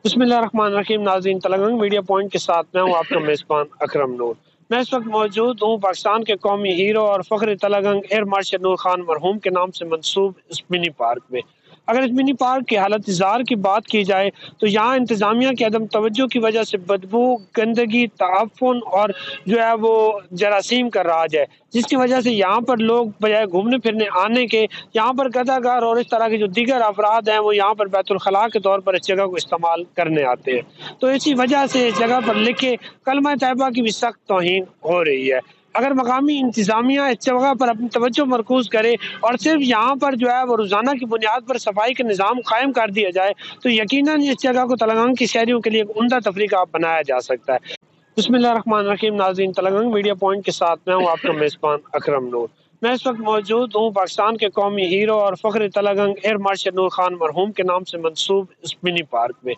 बिस्मिल्लाहिर्रहमानिर्रहीम। नाज़रीन, तलंगंग media point के साथ मैं हूँ आपका मेज़बान अकरम नूर। मैं इस वक्त मौजूद हूँ पाकिस्तान के कौमी हीरो और फ़ख्र तलंगंग एयर मार्शल नूर खान मरहूम के नाम से मंसूब इस मिनी पार्क में। अगर इस मिनी पार्क की हालत ज़ार की बात की जाए तो यहाँ इंतज़ामिया की अदम तवज्जो की वजह से बदबू, गंदगी, ताफ़ुन और जो है वो जरासीम का राज है, जिसकी वजह से यहाँ पर लोग बजाय घूमने फिरने आने के यहाँ पर गदागर और इस तरह के जो दीगर अफराद हैं वो यहाँ पर बैतुल खला के तौर पर इस जगह को इस्तेमाल करने आते हैं। तो इसी वजह से इस जगह पर लिखे कलमा तैयबा की भी सख्त तौहीन हो रही है। अगर मकामी इंतजामिया इस जगह पर अपनी तवज्जो मरकूज करे और सिर्फ यहाँ पर जो है वो रोजाना की बुनियाद पर सफाई का निज़ाम कायम कर दिया जाए तो यकीनन इस जगह को तलंगाना की शहरियों के लिए एक उम्दा तफरीह बनाया जा सकता है। बिस्मिल्लाहिर्रहमानिर्रहीम। नाज़रीन, तलंगंग मीडिया पॉइंट के साथ मैं हूँ आपका मेज़बान अकरम नूर। मैं इस वक्त मौजूद हूँ पाकिस्तान के कौमी हीरो और फ़ख्र तलंगंग एयर मार्शल नूर खान मरहूम के नाम से मंसूब इस मिनी पार्क में।